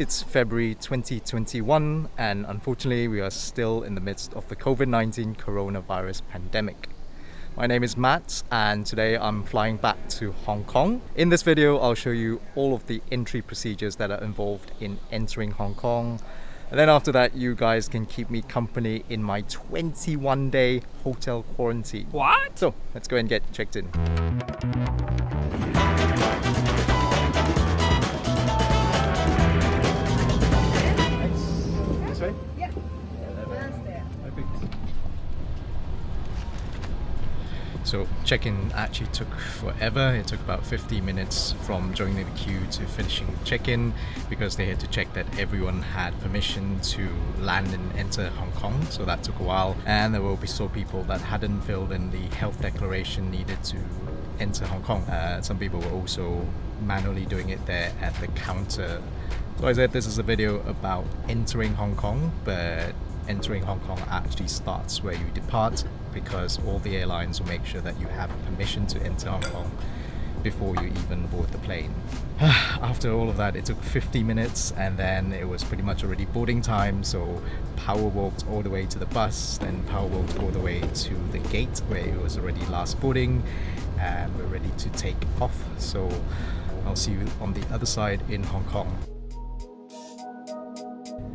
It's February 2021, and unfortunately we are still in the midst of the COVID-19 coronavirus pandemic. My name is Matt, and today I'm flying back to Hong Kong. In this video, I'll show you all of the entry procedures that are involved in entering Hong Kong. And then after that, you guys can keep me company in my 21-day hotel quarantine. What? So let's go and get checked in. This way? Yeah. So check-in actually took forever. It took about 50 minutes from joining the queue to finishing check-in because they had to check that everyone had permission to land and enter Hong Kong. So that took a while, and there were also people that hadn't filled in the health declaration needed to enter Hong Kong. Some people were also manually doing it there at the counter. So I said this is a video about entering Hong Kong, but entering Hong Kong actually starts where you depart, because all the airlines will make sure that you have permission to enter Hong Kong before you even board the plane. After all of that, it took 50 minutes, and then it was pretty much already boarding time, so power walked all the way to the bus, then power walked all the way to the gate where it was already last boarding, and we're ready to take off. So I'll see you on the other side in Hong Kong.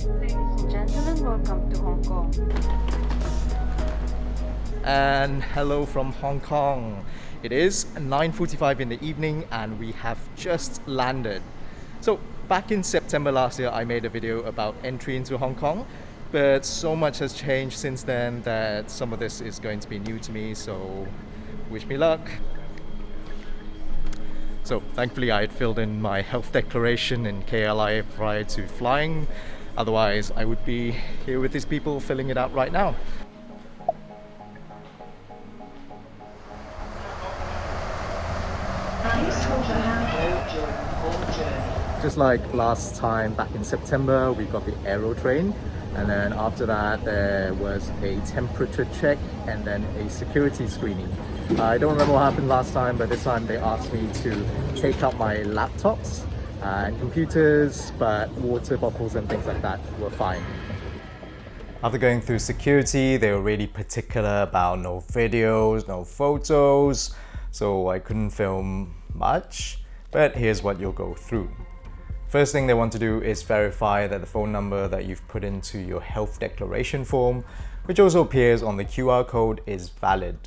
Ladies and gentlemen, welcome to Hong Kong. And hello from Hong Kong. It is 9:45 in the evening and we have just landed. So back in September last year, I made a video about entry into Hong Kong, but so much has changed since then that some of this is going to be new to me, so wish me luck. So thankfully I had filled in my health declaration in KLI prior to flying. Otherwise I would be here with these people filling it out right now. Just like last time back in September, we got the Aero train, and then after that there was a temperature check and then a security screening. I don't remember what happened last time, but this time they asked me to take out my laptops and computers, but water bottles and things like that were fine. After going through security, they were really particular about no videos, no photos, so I couldn't film much, but here's what you'll go through. First thing they want to do is verify that the phone number that you've put into your health declaration form, which also appears on the QR code, is valid.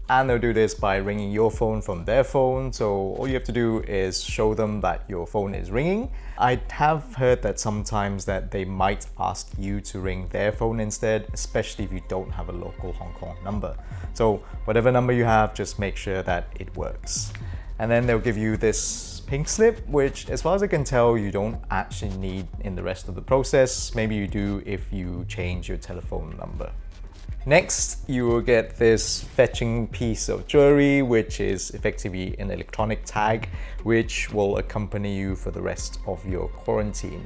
And they'll do this by ringing your phone from their phone, so all you have to do is show them that your phone is ringing. I have heard that sometimes that they might ask you to ring their phone instead, especially if you don't have a local Hong Kong number. So whatever number you have, just make sure that it works. And then they'll give you this pink slip, which as far as I can tell, you don't actually need in the rest of the process. Maybe you do if you change your telephone number. Next, you will get this fetching piece of jewelry, which is effectively an electronic tag, which will accompany you for the rest of your quarantine.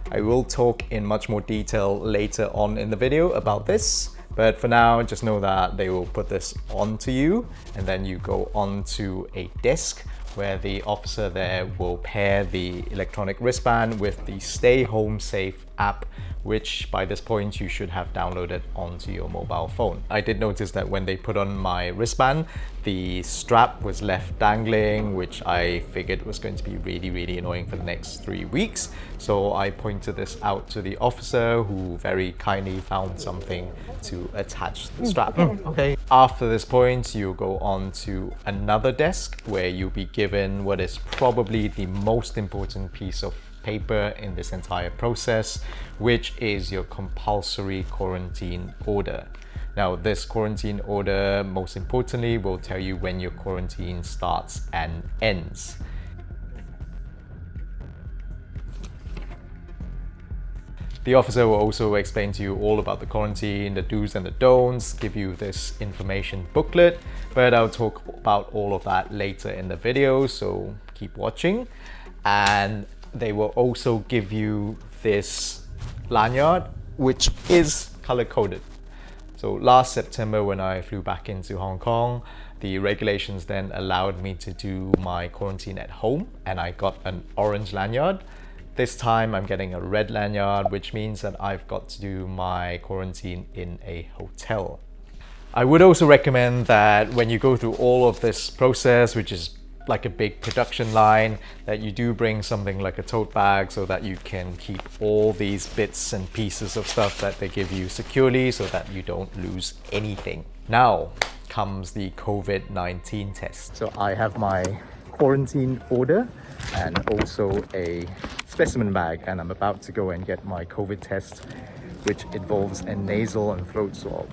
I will talk in much more detail later on in the video about this, but for now, just know that they will put this onto you, and then you go onto a desk where the officer there will pair the electronic wristband with the StayHomeSafe app, which by this point you should have downloaded onto your mobile phone. I did notice that when they put on my wristband, the strap was left dangling, which I figured was going to be really annoying for the next 3 weeks. So I pointed this out to the officer, who very kindly found something to attach the strap. Okay. After this point, you'll go on to another desk where you'll be given what is probably the most important piece of paper in this entire process, which is your compulsory quarantine order. Now, this quarantine order, most importantly, will tell you when your quarantine starts and ends. The officer will also explain to you all about the quarantine, the do's and the don'ts, give you this information booklet, but I'll talk about all of that later in the video, so keep watching. And they will also give you this lanyard, which is color-coded. So last September when I flew back into Hong Kong, the regulations then allowed me to do my quarantine at home, and I got an orange lanyard. This time I'm getting a red lanyard, which means that I've got to do my quarantine in a hotel. I would also recommend that when you go through all of this process, which is like a big production line, that you do bring something like a tote bag so that you can keep all these bits and pieces of stuff that they give you securely so that you don't lose anything. Now comes the COVID-19 test. So I have my quarantine order and also a specimen bag, and I'm about to go and get my COVID test, which involves a nasal and throat swab.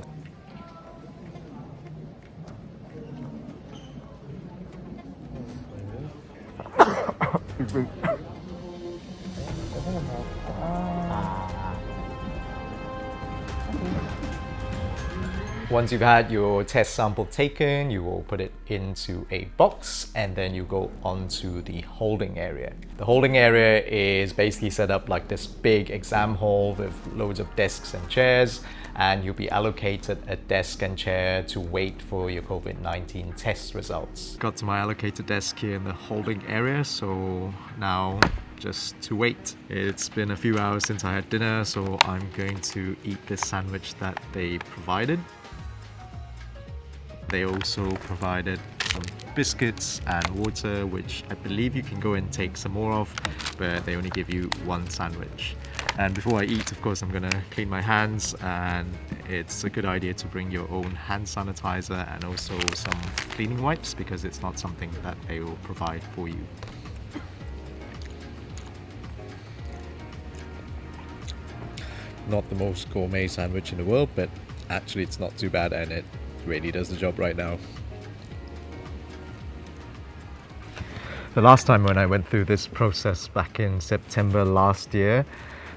Once you've had your test sample taken, you will put it into a box and then you go onto the holding area. The holding area is basically set up like this big exam hall with loads of desks and chairs, and you'll be allocated a desk and chair to wait for your COVID-19 test results. Got to my allocated desk here in the holding area, so now just to wait. It's been a few hours since I had dinner, so I'm going to eat this sandwich that they provided. They also provided some biscuits and water, which I believe you can go and take some more of, but they only give you one sandwich. And before I eat, of course, I'm gonna clean my hands, and it's a good idea to bring your own hand sanitizer and also some cleaning wipes, because it's not something that they will provide for you. Not the most gourmet sandwich in the world, but actually it's not too bad, and it really does the job right now. The last time when I went through this process back in September last year,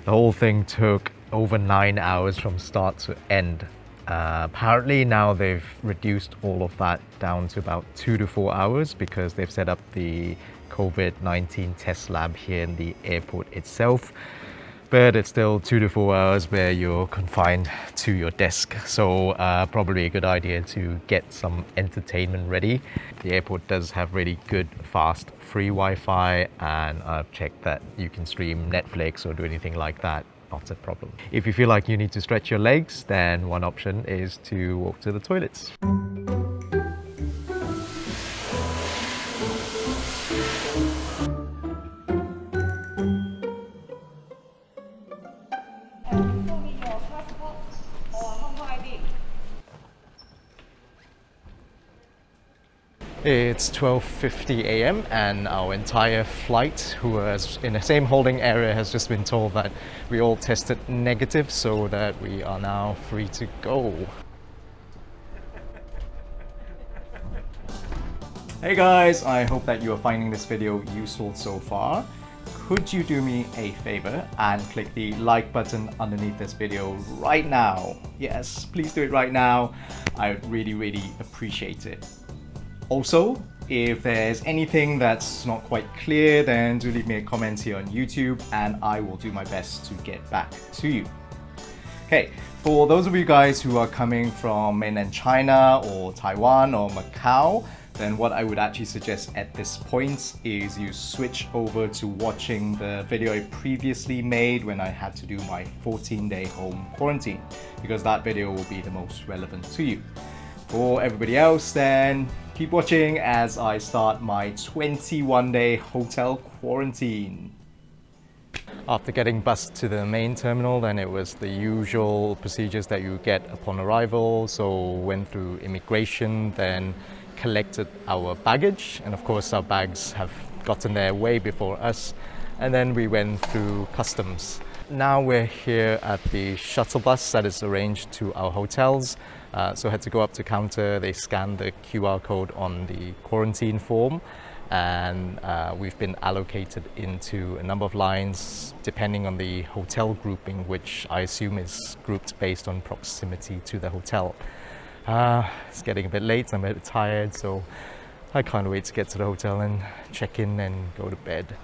the whole thing took over 9 hours from start to end. Apparently now they've reduced all of that down to about 2 to 4 hours because they've set up the COVID-19 test lab here in the airport itself. But it's still 2 to 4 hours where you're confined to your desk. So probably a good idea to get some entertainment ready. The airport does have really good, fast, free Wi-Fi, and I've checked that you can stream Netflix or do anything like that. Not a problem. If you feel like you need to stretch your legs, then one option is to walk to the toilets. It's 12:50 a.m. and our entire flight, who was in the same holding area, has just been told that we all tested negative, so that we are now free to go. Hey guys, I hope that you are finding this video useful so far. Could you do me a favor and click the like button underneath this video right now? Yes, please do it right now. I would really appreciate it. Also, if there's anything that's not quite clear, then do leave me a comment here on YouTube and I will do my best to get back to you. Okay, for those of you guys who are coming from mainland China or Taiwan or Macau, then what I would actually suggest at this point is you switch over to watching the video I previously made when I had to do my 14-day home quarantine, because that video will be the most relevant to you. For everybody else, then keep watching as I start my 21-day hotel quarantine. After getting bussed to the main terminal, then it was the usual procedures that you get upon arrival. So went through immigration, then collected our baggage, and of course our bags have gotten there way before us, and then we went through customs. Now we're here at the shuttle bus that is arranged to our hotels. So I had to go up to counter, they scanned the QR code on the quarantine form, and we've been allocated into a number of lines depending on the hotel grouping, which I assume is grouped based on proximity to the hotel. It's getting a bit late, I'm a bit tired, so I can't wait to get to the hotel and check in and go to bed.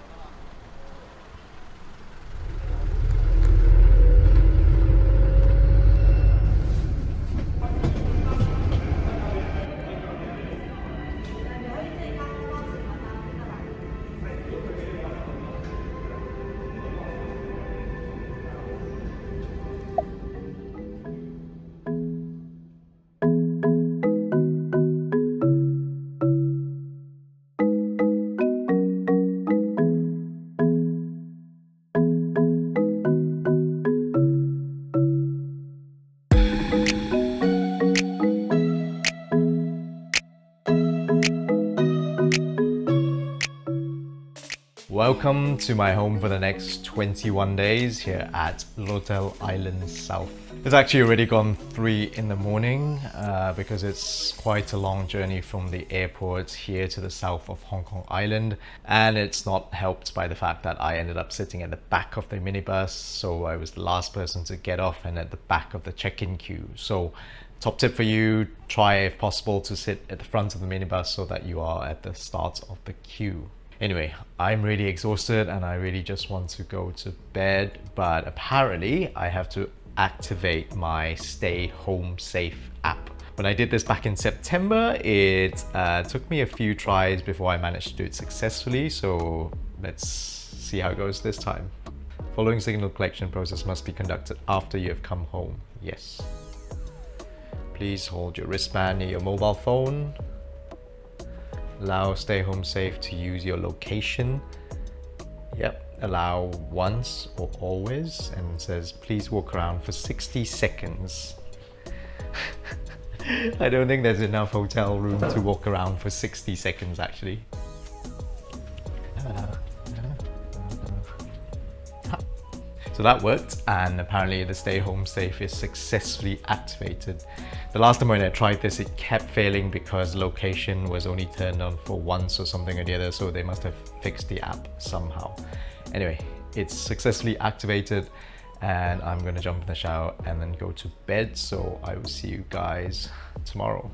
Welcome to my home for the next 21 days here at Lotel Island South. It's actually already gone 3 in the morning because it's quite a long journey from the airport here to the south of Hong Kong Island, and it's not helped by the fact that I ended up sitting at the back of the minibus, so I was the last person to get off and at the back of the check-in queue. So top tip for you, try if possible to sit at the front of the minibus so that you are at the start of the queue. Anyway, I'm really exhausted and I really just want to go to bed, but apparently I have to activate my StayHomeSafe app. When I did this back in September, it took me a few tries before I managed to do it successfully, so let's see how it goes this time. Following signal collection process must be conducted after you have come home. Yes. Please hold your wristband near your mobile phone. Allow StayHomeSafe to use your location. Yep, allow once or always, and it says please walk around for 60 seconds. I don't think there's enough hotel room to walk around for 60 seconds actually. So that worked, and apparently the StayHomeSafe is successfully activated. The last time when I tried this, it kept failing because location was only turned on for once or something or the other, so they must have fixed the app somehow. Anyway, it's successfully activated and I'm gonna jump in the shower and then go to bed, so I will see you guys tomorrow.